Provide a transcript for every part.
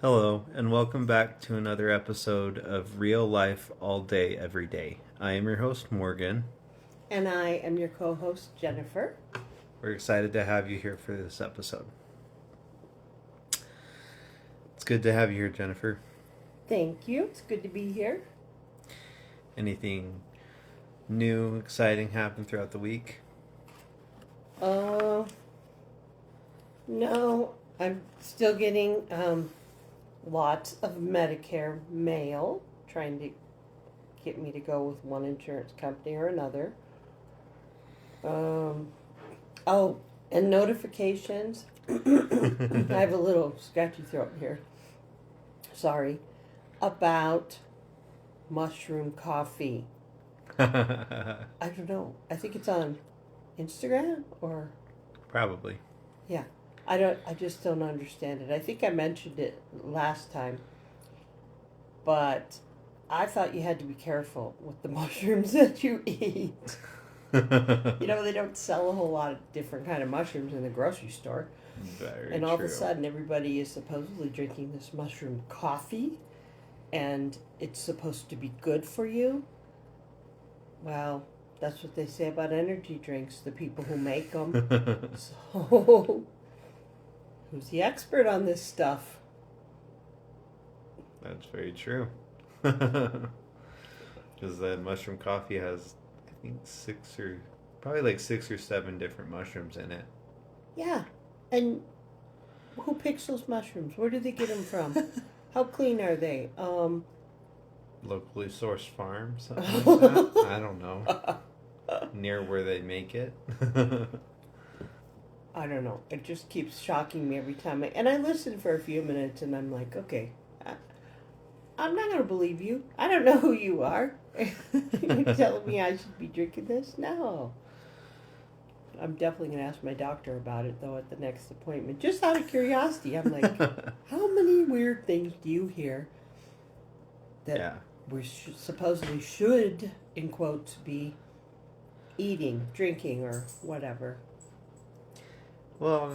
Hello, and welcome back to another episode of Real Life All Day, Every Day. I am your host, Morgan. And I am your co host, Jennifer. We're excited to have you here for this episode. It's good to have you here, Jennifer. Thank you. It's good to be here. Anything new, exciting happened throughout the week? No, I'm still getting lots of Medicare mail trying to get me to go with one insurance company or another. And notifications. I have a little scratchy throat here. Sorry. About mushroom coffee. I don't know. I think it's on Instagram or Probably. yeah. I just don't understand it. I think I mentioned it last time. But I thought you had to be careful with the mushrooms that you eat. They don't sell a whole lot of different kind of mushrooms in the grocery store. Very And all true. of a sudden everybody is supposedly drinking this mushroom coffee and it's supposed to be good for you. Well, that's what they say about energy drinks, the people who make them. So, who's the expert on this stuff? That's very true. Because that mushroom coffee has, I think, probably 6 or 7 different mushrooms in it. Yeah. And who picks those mushrooms? Where do they get them from? How clean are they? Locally sourced farm, something like that. I don't know. Near where they make it. I don't know. It just keeps shocking me every time. And I listen for a few minutes and I'm like, okay, I'm not going to believe you. I don't know who you are. You're telling me I should be drinking this? No. I'm definitely going to ask my doctor about it, though, at the next appointment. Just out of curiosity. I'm like, how many weird things do you hear that we supposedly should, in quotes, be eating, drinking, or whatever? Well,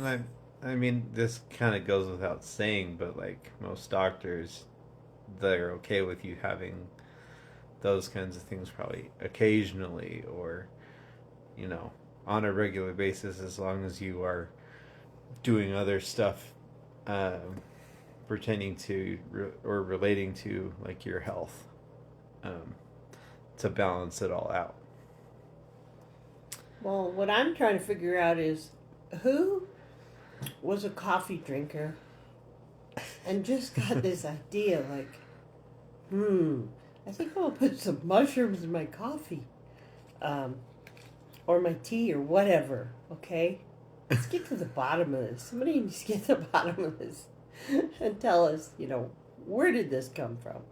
I mean, this kind of goes without saying, but most doctors, they're okay with you having those kinds of things probably occasionally or, on a regular basis, as long as you are doing other stuff pertaining to or relating to your health, to balance it all out. Well, what I'm trying to figure out is who was a coffee drinker and just got this idea I think I'll put some mushrooms in my coffee. Or my tea or whatever, okay? Let's get to the bottom of this. Somebody needs to get to the bottom of this and tell us, where did this come from?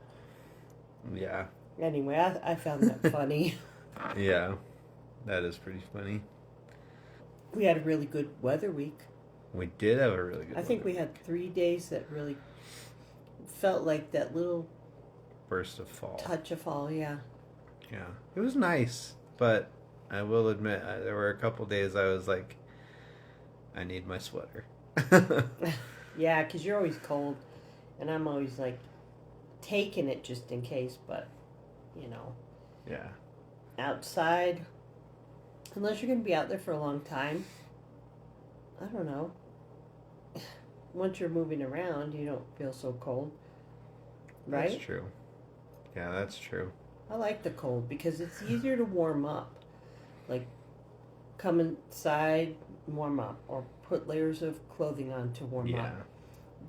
Yeah. Anyway, I found that funny. Yeah, that is pretty funny. We had a really good weather week. We did have a really good I think we had 3 days that really felt like that little burst of fall. Touch of fall, yeah. Yeah. It was nice, but I will admit, there were a couple days I was like, I need my sweater. Yeah, because you're always cold, and I'm always taking it just in case, but, Yeah. outside, unless you're going to be out there for a long time, I don't know. Once you're moving around, you don't feel so cold, right? That's true. Yeah, that's true. I like the cold because it's easier to warm up. Come inside, warm up, or put layers of clothing on to warm up,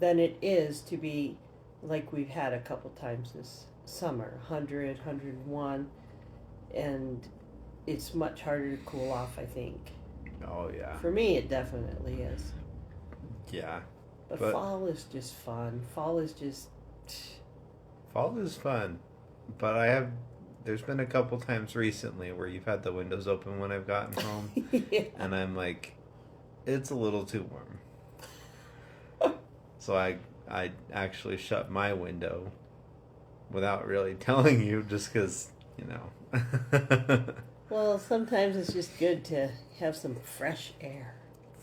than it is to be like we've had a couple times this summer, 100, 101, and it's much harder to cool off, I think. Oh, yeah. For me, it definitely is. Yeah. But fall is just fun. Fall is fun. But there's been a couple times recently where you've had the windows open when I've gotten home. Yeah. And I'm like, it's a little too warm. So I actually shut my window without really telling you, just because, Well, sometimes it's just good to have some fresh air.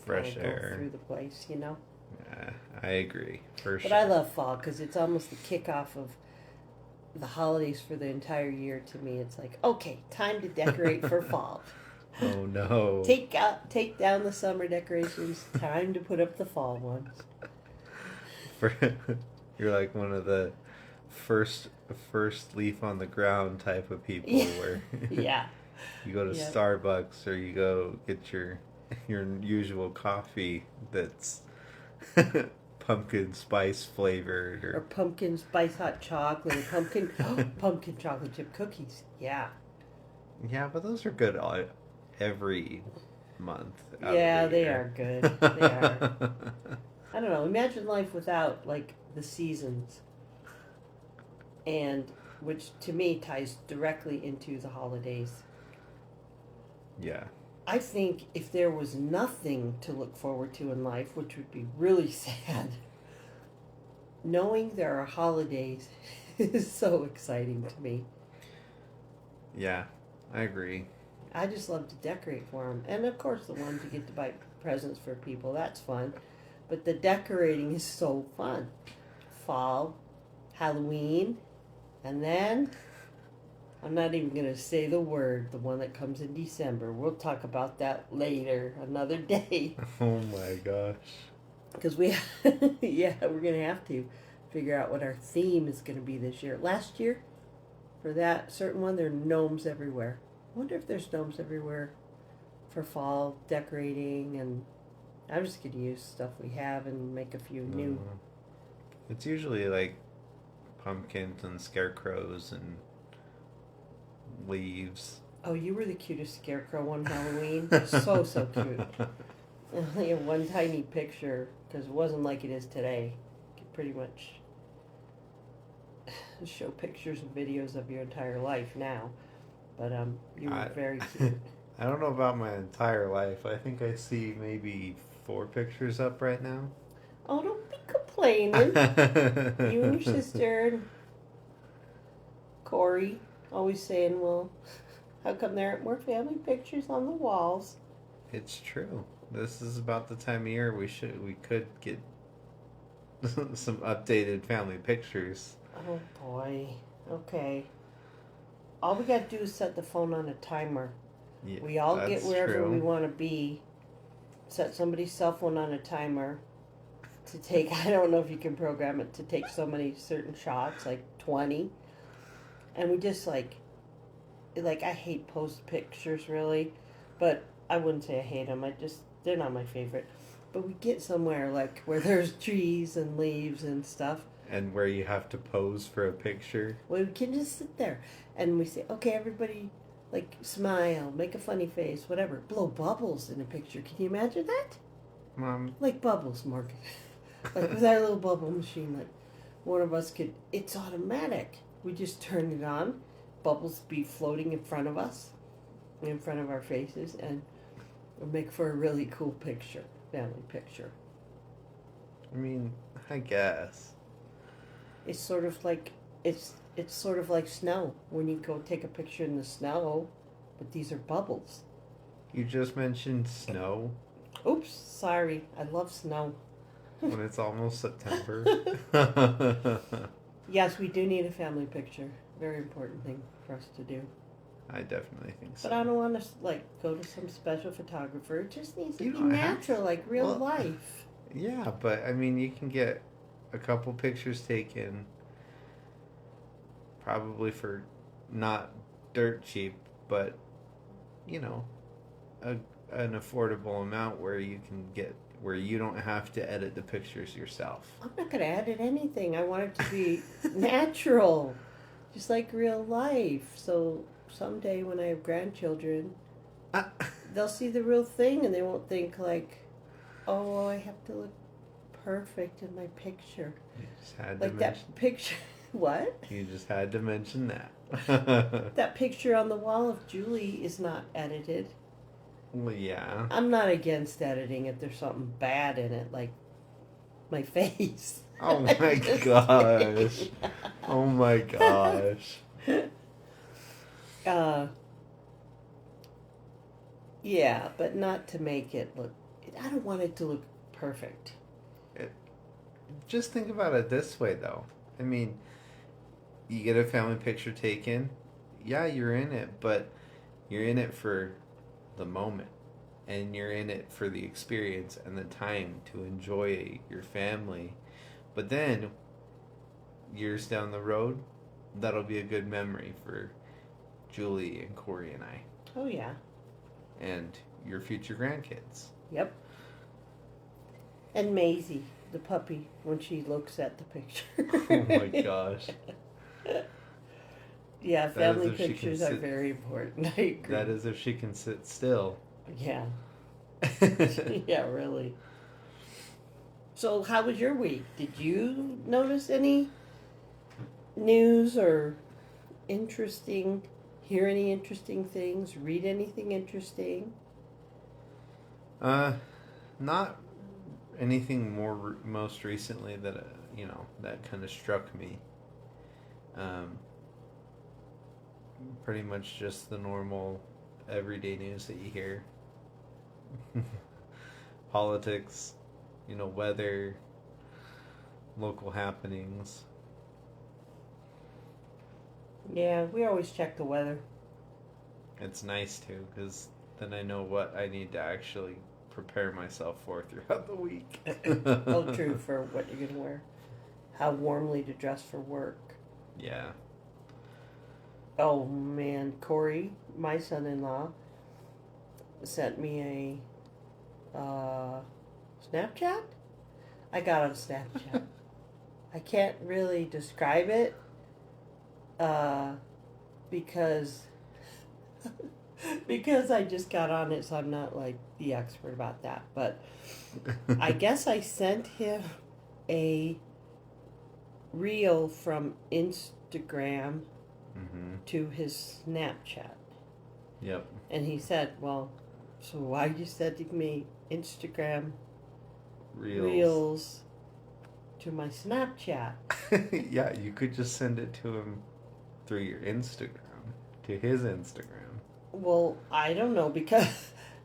Fresh air. Go through the place, Yeah. I agree, for But sure. I love fall because it's almost the kickoff of the holidays for the entire year to me. It's like, okay, time to decorate for fall. Oh no. Take down the summer decorations. Time to put up the fall ones. For, you're like one of the first first leaf on the ground type of people Yeah. where Yeah. you go to Yep. Starbucks or you go get your usual coffee that's pumpkin spice flavored Or or pumpkin spice hot chocolate. Or pumpkin chocolate chip cookies. Yeah. yeah, but those are good every month out Yeah, of the they year. are good. They are. I don't know. Imagine life without like the seasons, and which to me ties directly into the holidays. Yeah. I think if there was nothing to look forward to in life, which would be really sad, knowing there are holidays is so exciting to me. Yeah, I agree. I just love to decorate for them. And of course, the ones you get to buy presents for people, that's fun. But the decorating is so fun. Fall, Halloween, and then I'm not even going to say the word, the one that comes in December. We'll talk about that later, another day. Oh my gosh. Because we're going to have to figure out what our theme is going to be this year. Last year, for that certain one, there are gnomes everywhere. I wonder if there's gnomes everywhere for fall decorating, and I'm just going to use stuff we have and make a few new. It's usually like pumpkins and scarecrows and leaves. Oh, you were the cutest scarecrow on Halloween. So cute. Only a one tiny picture because it wasn't like it is today. You could pretty much show pictures and videos of your entire life now. But you were very cute. I don't know about my entire life. I think I see maybe 4 pictures up right now. Oh, don't be complaining. You and your sister and Corey always saying, well, how come there aren't more family pictures on the walls? It's true. This is about the time of year we could get some updated family pictures. Oh boy. Okay. All we gotta do is set the phone on a timer. Yeah, We all get that's wherever true. we want to be. Set somebody's cell phone on a timer to take, I don't know if you can program it to take so many certain shots, like 20. And we just I hate post pictures really, but I wouldn't say I hate them. They're not my favorite. But we get somewhere like where there's trees and leaves and stuff. And where you have to pose for a picture. We can just sit there and we say, okay, everybody, like smile, make a funny face, whatever. Blow bubbles in a picture. Can you imagine that? Like bubbles, Morgan. Like with our little bubble machine, like one of us could. It's automatic. We just turn it on. Bubbles be floating in front of us, in front of our faces, and it'll make for a really cool picture, family picture. I mean, I guess. It's sort of like it's sort of like snow when you go take a picture in the snow, but these are bubbles. You just mentioned snow Oops, sorry. I love snow. when it's almost September. Yes, we do need a family picture. Very important thing for us to do. I definitely think so. But I don't want to go to some special photographer. It just needs to You be don't have natural, like real well, life. Yeah, but I mean, you can get a couple pictures taken probably for not dirt cheap, but you know, an affordable amount where you don't have to edit the pictures yourself. I'm not going to edit anything. I want it to be natural, just like real life. So someday when I have grandchildren, they'll see the real thing and they won't think like, oh, I have to look perfect in my picture. You just had Like to that mention. picture. What? You just had to mention that. That picture on the wall of Julie is not edited. Well, yeah. I'm not against editing if there's something bad in it, like my face. Oh my gosh. Oh my gosh. Yeah, but not to make it look. I don't want it to look perfect. just think about it this way, though. I mean, you get a family picture taken. Yeah, you're in it, but you're in it for the moment. And you're in it for the experience and the time to enjoy your family. But then, years down the road, that'll be a good memory for Julie and Corey and I. Oh, yeah. And your future grandkids. Yep. And Maisie, the puppy, when she looks at the picture. Oh my gosh. Yeah, That family is if she can pictures are sit- very important. I agree. That is if she can sit still. Yeah. Yeah, really. So, how was your week? Did you notice any news or hear any interesting things, read anything interesting? Not anything most recently that that kind of struck me. Pretty much just the normal everyday news that you hear. Politics, weather, local happenings. Yeah, we always check the weather. It's nice too, because then I know what I need to actually prepare myself for throughout the week. Oh, true, for what you're going to wear. How warmly to dress for work. Yeah. Oh, man. Corey, my son-in-law, sent me a Snapchat. I got on Snapchat. I can't really describe it because I just got on it, so I'm not like the expert about that. But I guess I sent him a reel from Instagram to his Snapchat. Yep. And he said, well, so why are you sending me Instagram reels to my Snapchat? Yeah, you could just send it to him through your Instagram, to his Instagram. Well, I don't know,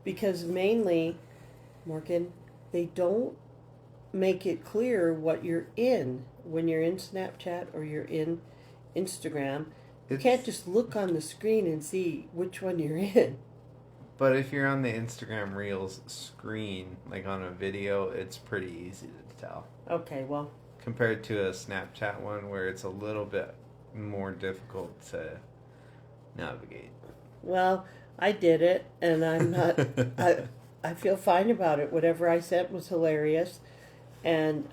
because mainly, Morgan, they don't make it clear what you're in when you're in Snapchat or you're in Instagram. You can't just look on the screen and see which one you're in. But if you're on the Instagram Reels screen, like on a video, it's pretty easy to tell. Okay, well. Compared to a Snapchat one where it's a little bit more difficult to navigate. Well, I did it, and I'm not. I feel fine about it. Whatever I sent was hilarious, and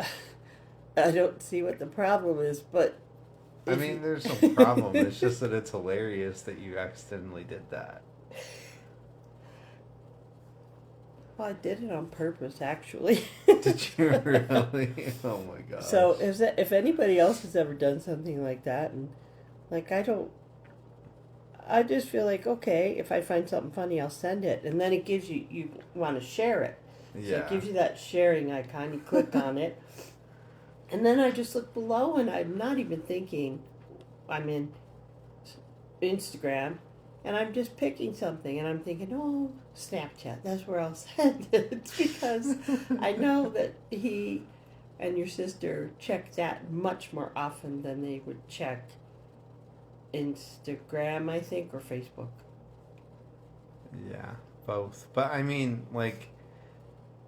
I don't see what the problem is. But I mean, there's no problem. It's just that it's hilarious that you accidentally did that. Well, I did it on purpose, actually. Did you really? Oh my gosh. So if anybody else has ever done something like that, and like I just feel like, okay, if I find something funny, I'll send it, and then it gives you want to share it. Yeah. So it gives you that sharing icon. You click on it, and then I just look below, and I'm not even thinking I'm in Instagram. And I'm just picking something, and I'm thinking, oh, Snapchat, that's where I'll send it. Because I know that he and your sister check that much more often than they would check Instagram, I think, or Facebook. Yeah, both. But I mean, like,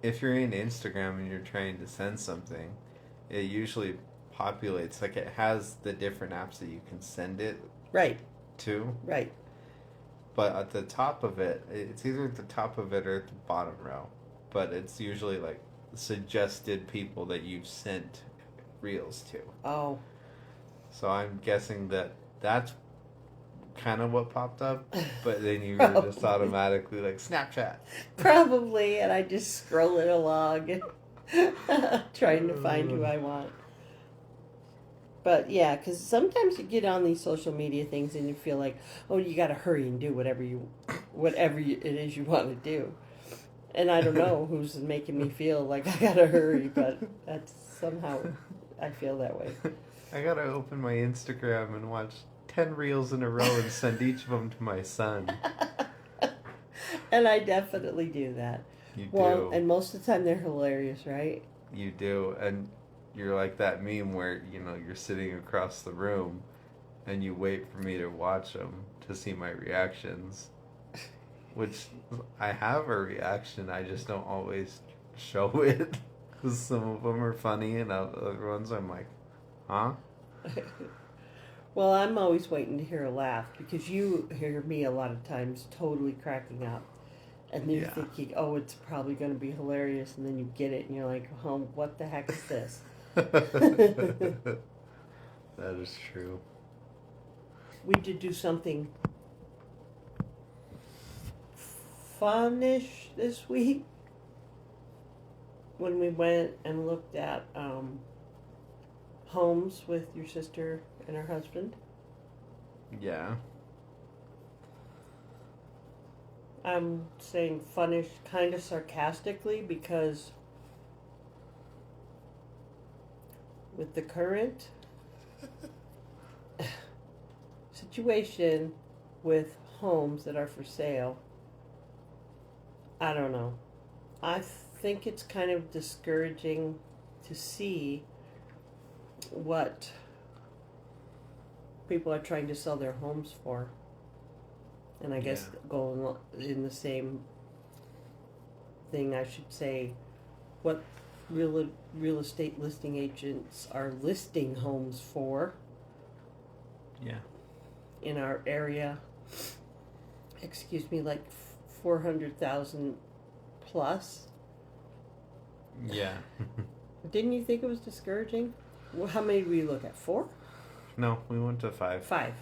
if you're in Instagram and you're trying to send something, it usually populates. Like, it has the different apps that you can send it to. Right. But at the top of it, it's either at the top of it or at the bottom row. But it's usually like suggested people that you've sent reels to. Oh. So I'm guessing that that's kind of what popped up. But then you were just automatically like, Snapchat. Probably, and I just scroll it along and trying to find who I want. But yeah, because sometimes you get on these social media things and you feel like, oh, you got to hurry and do whatever it is you want to do. And I don't know who's making me feel like I got to hurry, but that's somehow I feel that way. I got to open my Instagram and watch 10 reels in a row and send each of them to my son. And I definitely do that. You do. Well, and most of the time they're hilarious, right? You do. And you're like that meme where, you're sitting across the room and you wait for me to watch them to see my reactions, which I have a reaction, I just don't always show it because some of them are funny and other ones I'm like, huh? Well, I'm always waiting to hear a laugh because you hear me a lot of times totally cracking up. And then you're Yeah. thinking, oh, it's probably going to be hilarious. And then you get it and you're like, oh, what the heck is this? That is true. We did do something funish this week when we went and looked at homes with your sister and her husband. Yeah. I'm saying funish kind of sarcastically because with the current situation with homes that are for sale, I don't know. I think it's kind of discouraging to see what people are trying to sell their homes for. And I guess going in the same thing, I should say, what real estate listing agents are listing homes for. Yeah. In our area, like 400,000 plus. Yeah. Didn't you think it was discouraging? Well, how many did we look at? 4? No, we went to 5. 5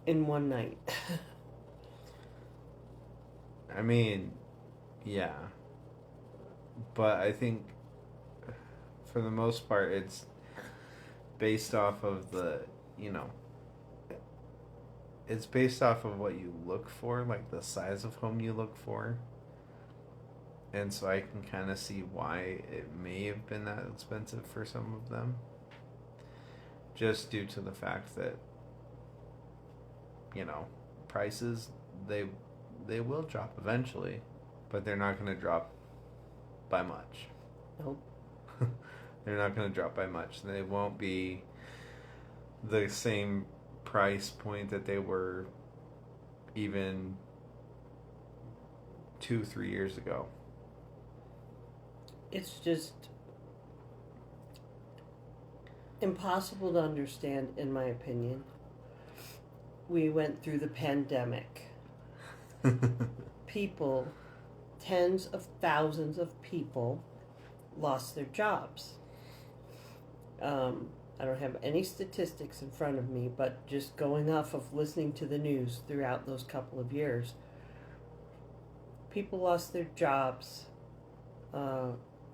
in one night. I mean, yeah. But I think for the most part it's based off of it's based off of what you look for, like the size of home you look for. And so I can kind of see why it may have been that expensive for some of them. Just due to the fact that, prices, they will drop eventually, but they're not going to drop by much. Nope. They're not going to drop by much. They won't be the same price point that they were even 2-3 years ago. It's just impossible to understand, in my opinion. We went through the pandemic. People, tens of thousands of people, lost their jobs. I don't have any statistics in front of me, but just going off of listening to the news throughout those couple of years, people lost their jobs.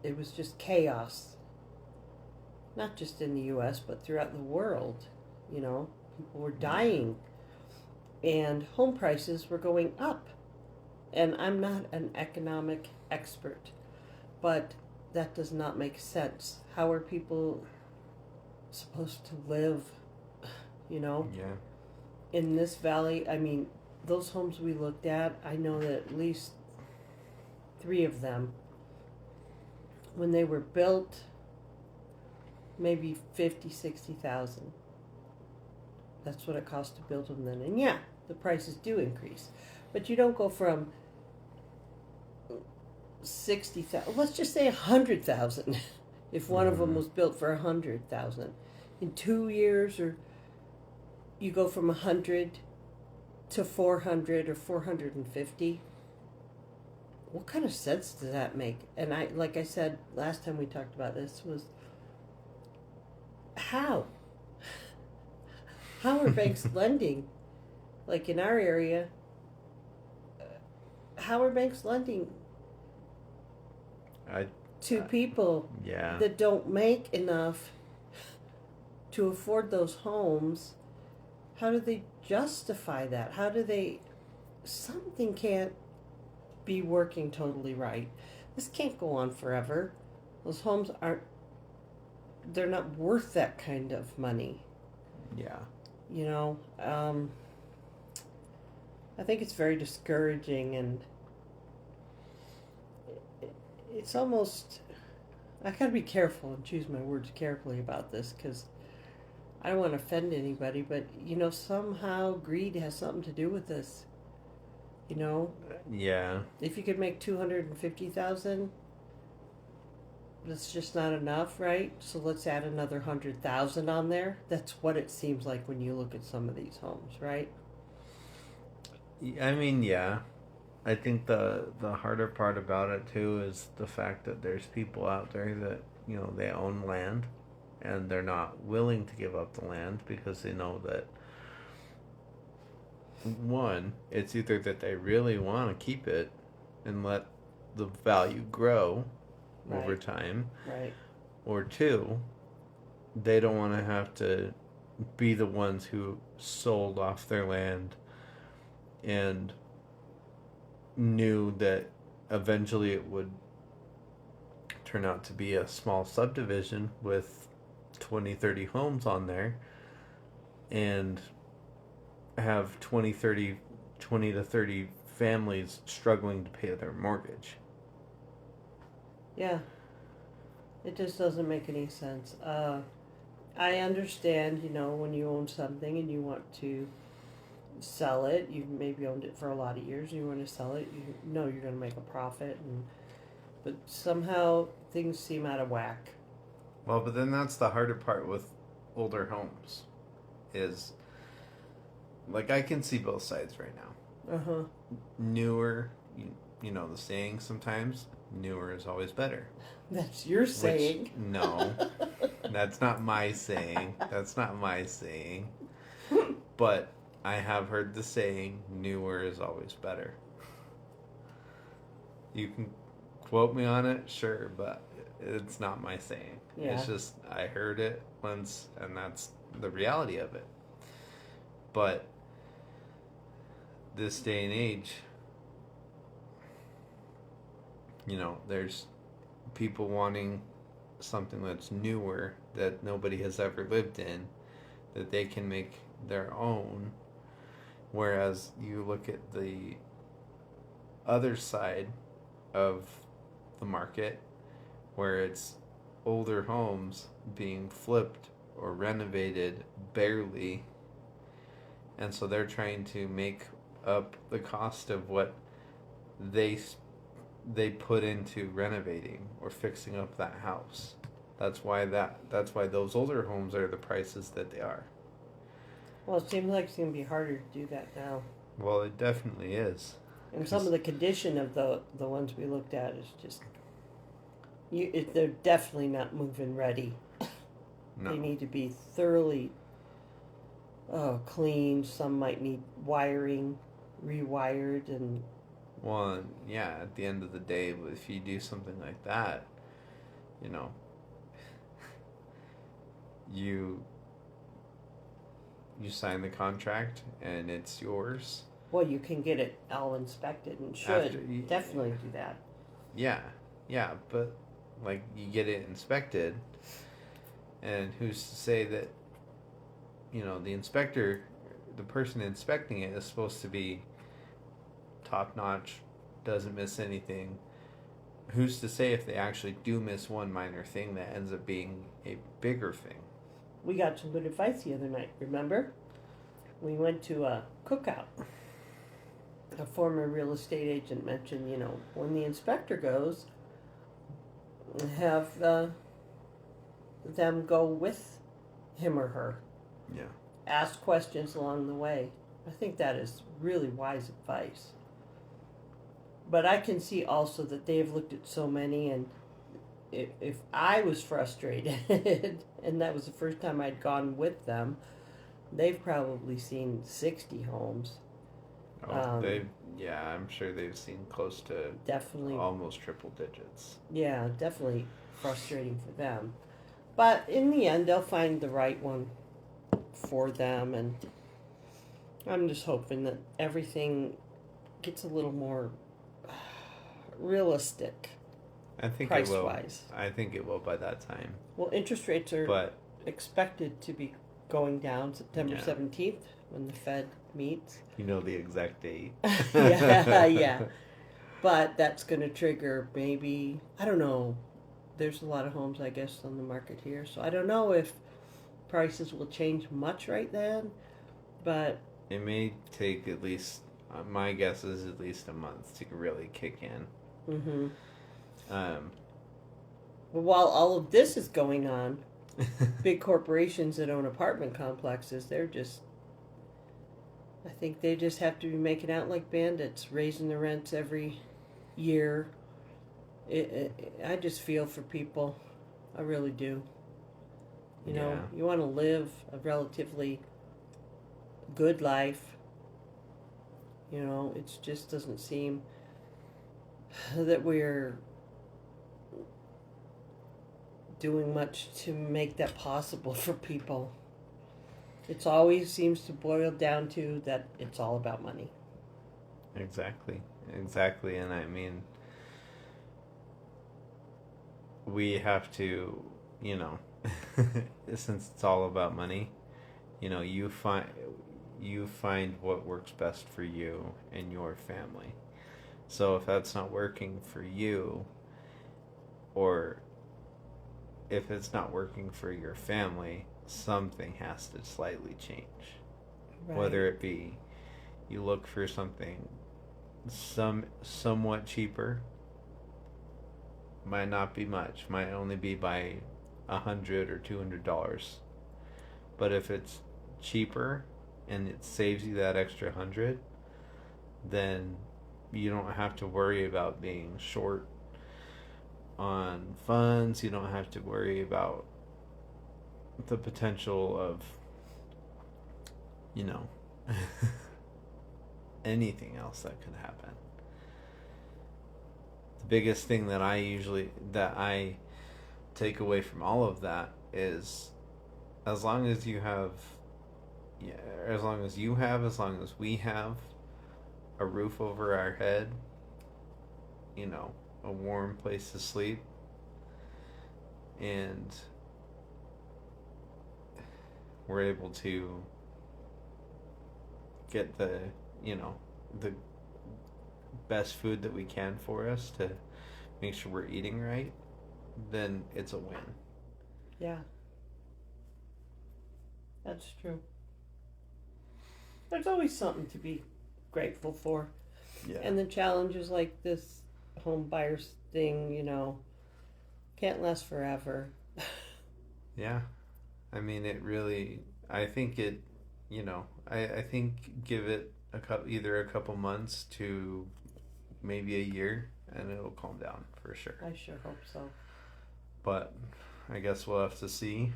It was just chaos. Not just in the U.S., but throughout the world. People were dying. And home prices were going up. And I'm not an economic expert, but that does not make sense. How are people supposed to live, Yeah. in this valley? I mean, those homes we looked at, I know that at least 3 of them, when they were built, maybe 50, 60,000. That's what it cost to build them then. And yeah, the prices do increase. But you don't go from 60,000, let's just say 100,000, if one of them was built for 100,000. In 2 years, or you go from 100 to 400 or 450. What kind of sense does that make? And like I said last time we talked about this, was how are banks lending? Like in our area, how are banks lending to people that don't make enough to afford those homes? How do they justify that? Something can't be working totally right. This can't go on forever. Those homes they're not worth that kind of money. Yeah. I think it's very discouraging, and it's almost, I gotta be careful and choose my words carefully about this because I don't want to offend anybody, but somehow greed has something to do with this. You know, Yeah. if you could make 250,000, that's just not enough, right? So let's add another 100,000 on there. That's what it seems like when you look at some of these homes, right? I mean, yeah. I think the harder part about it too is the fact that there's people out there that they own land, and they're not willing to give up the land because they know that one, it's either that they really want to keep it and let the value grow over Right, time, right. or two, they don't want to have to be the ones who sold off their land and knew that eventually it would turn out to be a small subdivision with 20, 30 homes on there, and have 20 to 30 families struggling to pay their mortgage. Yeah, it just doesn't make any sense. I understand, when you own something and you want to sell it, you've maybe owned it for a lot of years, you want to sell it, you know you're going to make a profit, but somehow things seem out of whack. Well, but then that's the harder part with older homes is, like, I can see both sides right now. Uh-huh. Newer, you know the saying sometimes, newer is always better. That's your saying. Which, no, that's not my saying. That's not my saying. But I have heard the saying, newer is always better. You can quote me on it, sure, but it's not my saying. Yeah. It's just, I heard it once, and that's the reality of it. But this day and age, there's people wanting something that's newer that nobody has ever lived in, that they can make their own. Whereas you look at the other side of the market, where it's older homes being flipped or renovated barely, and so they're trying to make up the cost of what they put into renovating or fixing up that house. That's why those older homes are the prices that they are. Well, it seems like it's going to be harder to do that now. Well, it definitely is. And some of the condition of the ones we looked at is just, they're definitely not move-in ready. No. They need to be thoroughly cleaned. Some might need wiring, rewired, and Well, yeah, at the end of the day, if you do something like that, you sign the contract and it's yours. well, you can get it all inspected and should definitely do that. Yeah, but like you get it inspected, and who's to say that the inspector, the person inspecting it, is supposed to be top notch, doesn't miss anything. Who's to say if they actually do miss one minor thing that ends up being a bigger thing? We got some good advice the other night, remember? We went to a cookout. A former real estate agent mentioned, when the inspector goes, have them go with him or her. Yeah. Ask questions along the way. I think that is really wise advice. But I can see also that they have looked at so many, and if I was frustrated, and that was the first time I'd gone with them, they've probably seen 60 homes. I'm sure they've seen close to Definitely. almost triple digits. Yeah, definitely frustrating for them. But in the end, they'll find the right one for them, and I'm just hoping that everything gets a little more realistic. I think price it will. Wise. I think it will by that time. Well, interest rates are expected to be going down September 17th when the Fed meets. You know the exact date. yeah. But that's going to trigger maybe, I don't know, there's a lot of homes, I guess, on the market here. So I don't know if prices will change much right then, but It may take at least, my guess is at least a month to really kick in. mm-hmm. Um, But while all of this is going on, big corporations that own apartment complexes, they're just, I think they just have to be making out like bandits, raising the rents every year. I just feel for people. I really do. You know, Yeah. you want to live a relatively good life. You know, it just doesn't seem that we're doing much to make that possible for people. It's always seems to boil down to that it's all about money. Exactly. Exactly. And I mean, we have to, you know, since it's all about money, you know, you find what works best for you and your family. So if that's not working for you, or if it's not working for your family, something has to slightly change. Right. Whether it be you look for something somewhat cheaper, might not be much, might only be by $100 or $200. But if it's cheaper and it saves you that extra 100, then you don't have to worry about being short on funds. You don't have to worry about the potential of, you know, anything else that could happen. The biggest thing that I take away from all of that is, as long as you have, yeah, as long as you have, as long as we have a roof over our head, you know, a warm place to sleep, and we're able to get the, you know, the best food that we can for us to make sure we're eating right, then it's a win. Yeah. That's true. There's always something to be grateful for. Yeah. And the challenges like this home buyers thing, you know, can't last forever. Yeah. I mean, it really, I think it, you know, I think give it either a couple months to maybe a year, and it'll calm down for sure. I sure hope so. But I guess we'll have to see.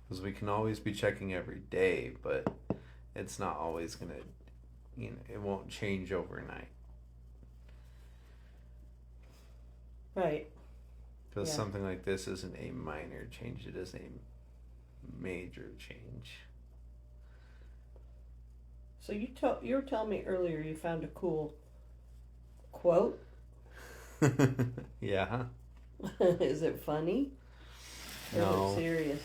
Because we can always be checking every day, but it's not always going to, you know, it won't change overnight. Right. Because Yeah. something like this isn't a minor change, it is a major change. So you were telling me earlier you found a cool quote. Yeah. Is it funny? Or No. is it serious?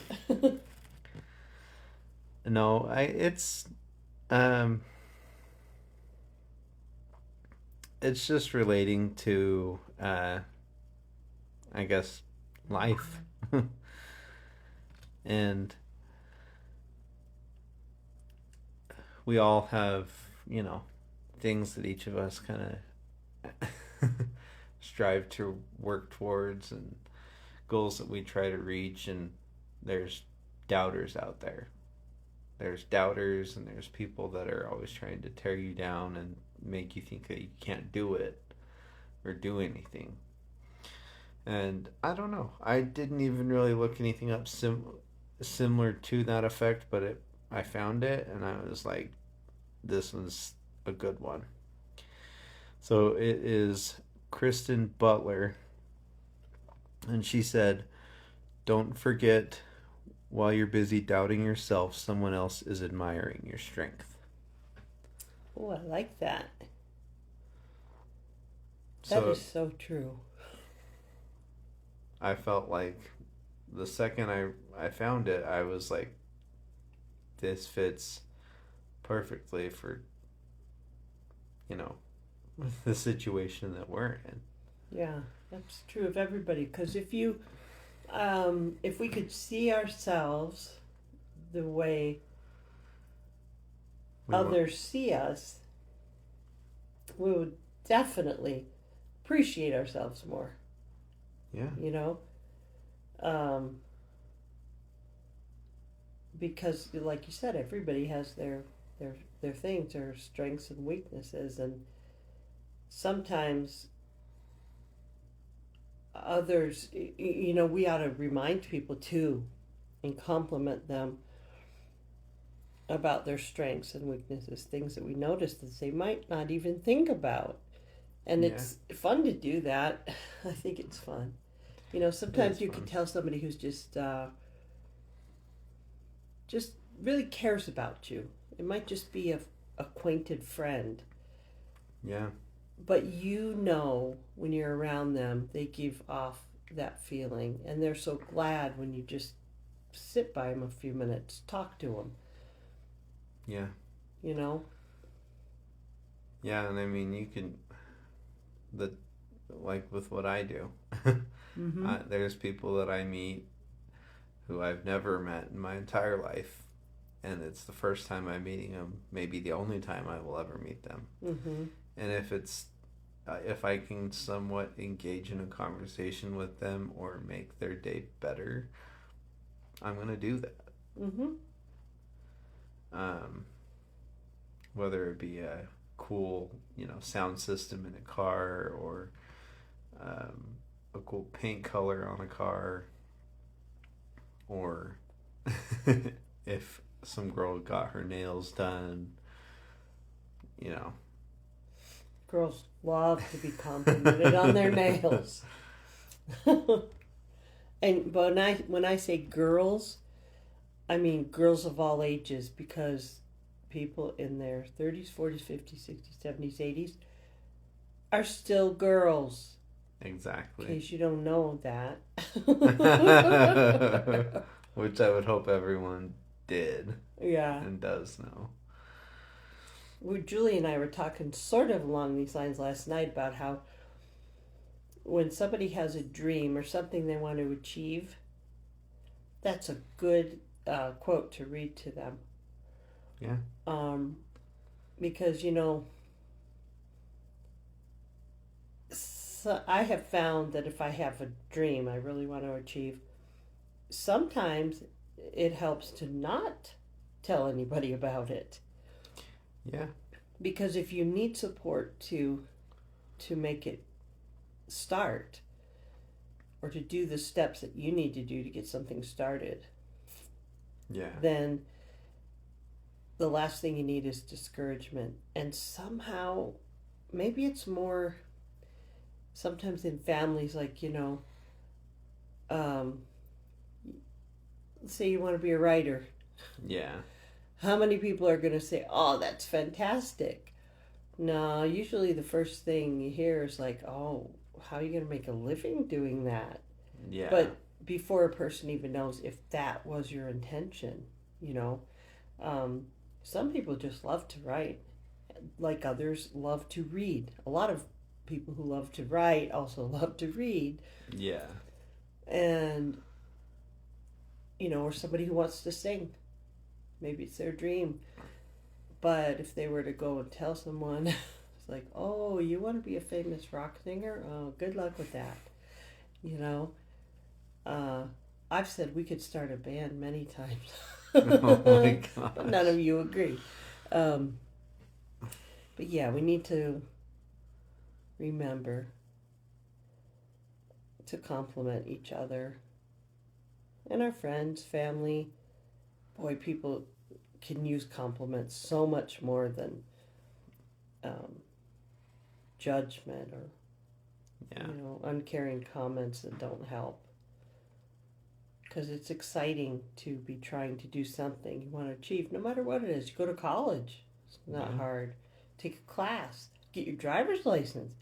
No, um it's just relating to I guess life. And we all have, you know, things that each of us kind of strive to work towards, and goals that we try to reach, and there's doubters out there. There's doubters, and there's people that are always trying to tear you down and make you think that you can't do it or do anything. And I don't know. I didn't even really look anything up similar to that effect, but I found it, and I was like, this one's a good one. So it is Kristen Butler, and she said, "Don't forget, while you're busy doubting yourself, someone else is admiring your strength." Oh, I like that. That So is so true. I felt like the second I found it, I was like, this fits perfectly for, you know, with the situation that we're in. Yeah, that's true of everybody. Because if we could see ourselves the way We want, others see us, we would definitely appreciate ourselves more. yeah, You know, um, because like you said, everybody has their things, their strengths and weaknesses, and sometimes others, we ought to remind people too and compliment them about their strengths and weaknesses, things that we notice that they might not even think about. And yeah, it's fun to do that. I think it's fun. it is Sometimes you can fun. tell somebody who's just really cares about you. It might just be a acquainted friend, Yeah, but when you're around them, they give off that feeling, and they're so glad when you just sit by them a few minutes, talk to them. yeah, You know. yeah, and I mean, you can, the, like with what I do, Mm-hmm. there's people that I meet who I've never met in my entire life, and it's the first time I'm meeting them, maybe the only time I will ever meet them. Mm-hmm. And if I can somewhat engage in a conversation with them or make their day better, I'm gonna do that. Mm-hmm. Um, Whether it be a cool, sound system in a car, or um, a cool paint color on a car, or if some girl got her nails done, you know. Girls love to be complimented on their nails. But when I say girls, I mean girls of all ages, because people in their 30s, 40s, 50s, 60s, 70s, 80s are still girls. In Exactly. case you don't know that. Which I would hope everyone did Yeah. and does know. Julie and I were talking sort of along these lines last night about how when somebody has a dream or something they want to achieve, that's a good quote to read to them. Yeah. Because, so I have found that if I have a dream I really want to achieve, sometimes it helps to not tell anybody about it. Yeah. Because if you need support to make it start, or to do the steps that you need to do to get something started, Yeah. then the last thing you need is discouragement. And somehow, maybe it's more sometimes in families, like, um, say you want to be a writer. Yeah. How many people are going to say, oh, that's fantastic? No, usually the first thing you hear is like, oh, how are you going to make a living doing that? Yeah. But before a person even knows if that was your intention, um, some people just love to write, like others love to read. A lot of people who love to write also love to read. Yeah. And, or somebody who wants to sing. Maybe it's their dream. But if they were to go and tell someone, it's like, oh, you want to be a famous rock singer? Oh, good luck with that. I've said we could start a band many times. Oh my But none gosh. of you agree. But yeah, we need to remember to compliment each other and our friends, family. Boy, people can use compliments so much more than um, judgment or Yeah. uncaring comments that don't help. Because it's exciting to be trying to do something you want to achieve, no matter what it is. You go to college, it's not Yeah. hard. Take a class, get your driver's license.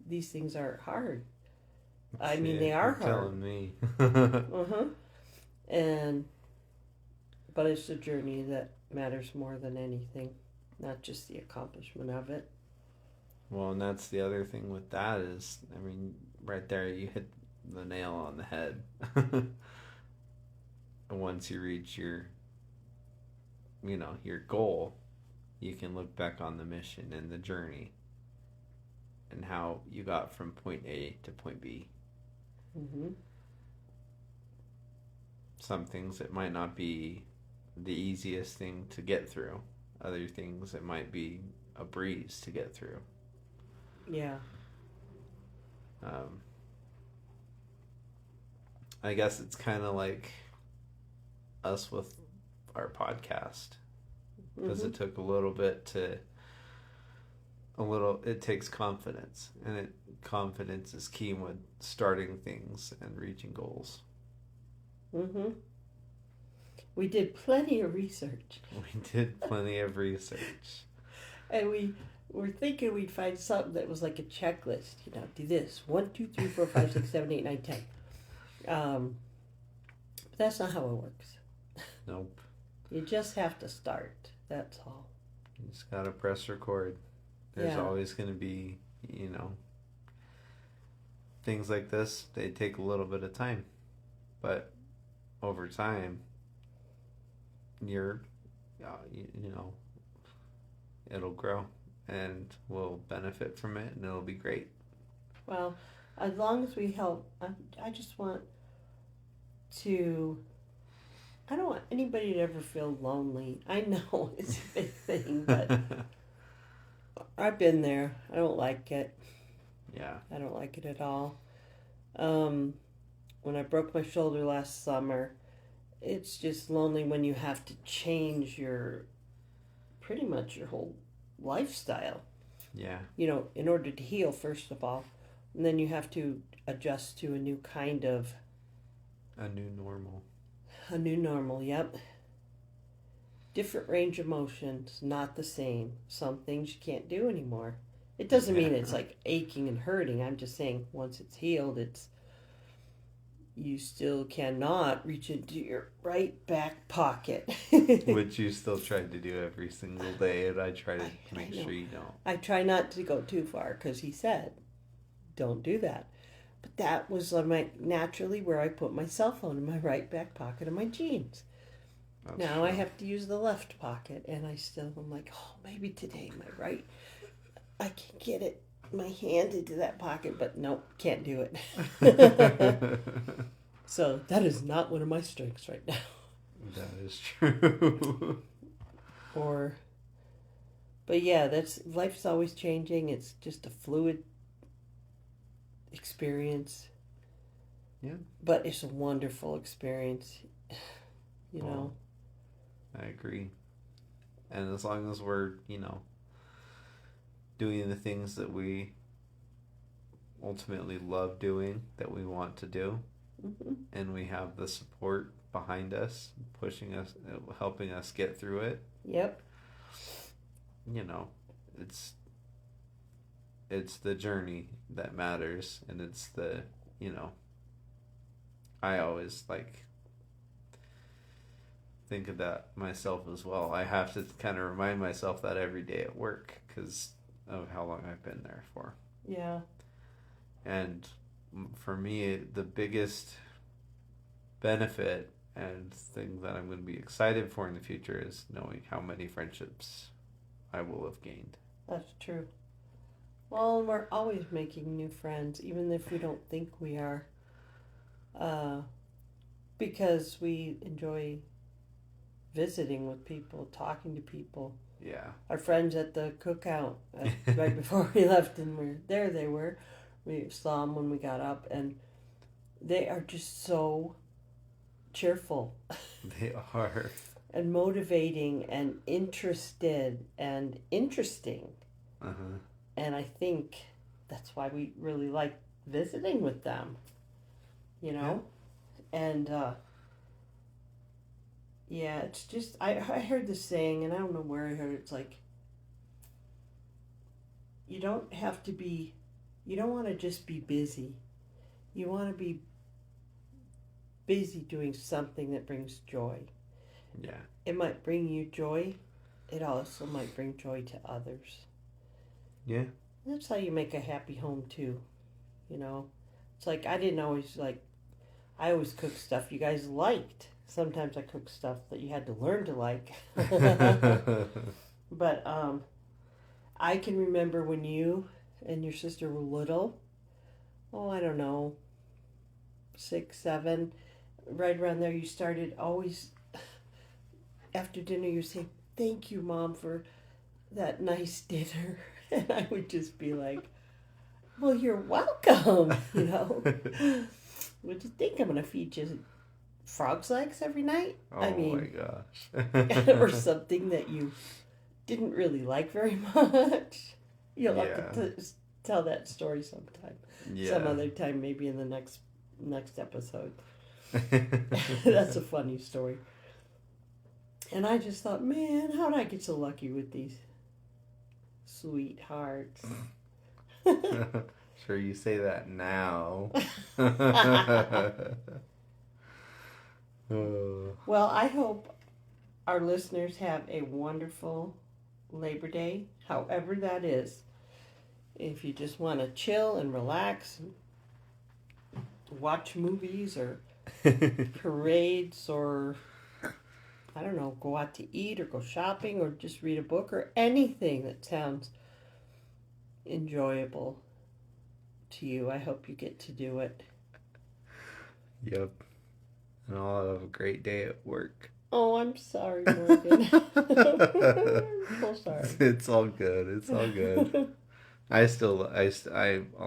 These things are hard. I mean, they are You're hard. telling me. Uh-huh. But it's the journey that matters more than anything, not just the accomplishment of it. Well, and that's the other thing with that is, I mean, right there you hit the nail on the head. Once you reach your goal, you can look back on the mission and the journey and how you got from point A to point B. Mm-hmm. Some things it might not be the easiest thing to get through. Other things it might be a breeze to get through. Yeah. Um, I guess it's kind of like us with our podcast because Mm-hmm. it took it takes confidence, and confidence is key when starting things and reaching goals. Mm-hmm. We did plenty of research. We did plenty of research. And we were thinking we'd find something that was like a checklist. Do this 1, 2, 3, 4, 5, 6, 7, 8, 9, 10. But that's not how it works. Nope. You just have to start. That's all. You just gotta press record. There's Yeah. always gonna be, things like this. They take a little bit of time, but over time, you're, you know, it'll grow and we'll benefit from it and it'll be great. Well, as long as we help, I just want to. I don't want anybody to ever feel lonely. I know it's a big thing, but I've been there. I don't like it. Yeah. I don't like it at all. When I broke my shoulder last summer, it's just lonely when you have to change pretty much your whole lifestyle. Yeah. In order to heal, first of all. And then you have to adjust to a new kind of. A new normal. A new normal, yep. Different range of motions, not the same. Some things you can't do anymore. It doesn't mean it's like aching and hurting. I'm just saying once it's healed, you still cannot reach into your right back pocket. Which you still try to do every single day, and I try to make sure you don't. I try not to go too far because he said, don't do that. But that was naturally where I put my cell phone in my right back pocket of my jeans. That's now true. I have to use the left pocket, and I'm like, maybe today my right, I can get my hand into that pocket, but nope, can't do it. So that is not one of my strengths right now. That is true. But yeah, life's always changing. It's just a fluid experience. Yeah. But it's a wonderful experience. I agree. And as long as we're, doing the things that we ultimately love doing, that we want to do, mm-hmm. and we have the support behind us, pushing us, helping us get through it. Yep. It's the journey that matters, and it's the, I always think of that myself as well. I have to kind of remind myself that every day at work because of how long I've been there for. Yeah. And for me, the biggest benefit and thing that I'm going to be excited for in the future is knowing how many friendships I will have gained. That's true. Well, we're always making new friends, even if we don't think we are. Because we enjoy visiting with people, talking to people. Yeah. Our friends at the cookout, right before we left, and we saw them when we got up, and they are just so cheerful. They are. And motivating and interested and interesting. Uh-huh. And I think that's why we really like visiting with them, Yeah. And, yeah, it's just, I heard this saying, and I don't know where I heard it. It's like, you don't want to just be busy. You want to be busy doing something that brings joy. Yeah. It might bring you joy. It also might bring joy to others. Yeah. That's how you make a happy home too. You know, it's like I didn't always like. I always cooked stuff you guys liked. Sometimes I cooked stuff that you had to learn to like. But I can remember when you and your sister were little. Oh, I don't know, 6, 7, right around there. You started always after dinner. You say, "Thank you, Mom, for that nice dinner," and I would just be like, "Well, you're welcome." You know, what do you think? I'm gonna feed you frog's legs every night? Oh I mean, my gosh. or something that you didn't really like very much. You'll have to tell that story sometime. Yeah. Some other time, maybe in the next episode. That's a funny story. And I just thought, man, how did I get so lucky with these sweethearts? Sure, you say that now. Well, I hope our listeners have a wonderful Labor Day, however that is. If you just want to chill and relax, and watch movies or parades, or I don't know, go out to eat or go shopping or just read a book or anything that sounds enjoyable to you, I hope you get to do it. Yep. And I'll have a great day at work. Oh, I'm sorry, Morgan. I'm so sorry. It's all good. It's all good. I'll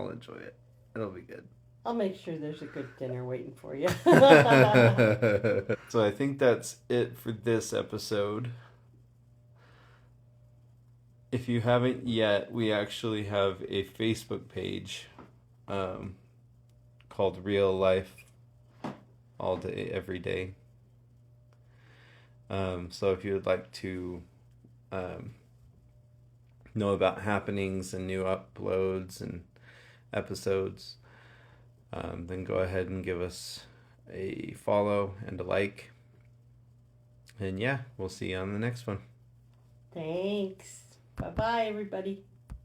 enjoy it. It'll be good. I'll make sure there's a good dinner waiting for you. So I think that's it for this episode. If you haven't yet, we actually have a Facebook page called Real Life All Day Every Day. So if you would like to know about happenings and new uploads and episodes, then go ahead and give us a follow and a like. And yeah, we'll see you on the next one. Thanks. Bye-bye, everybody.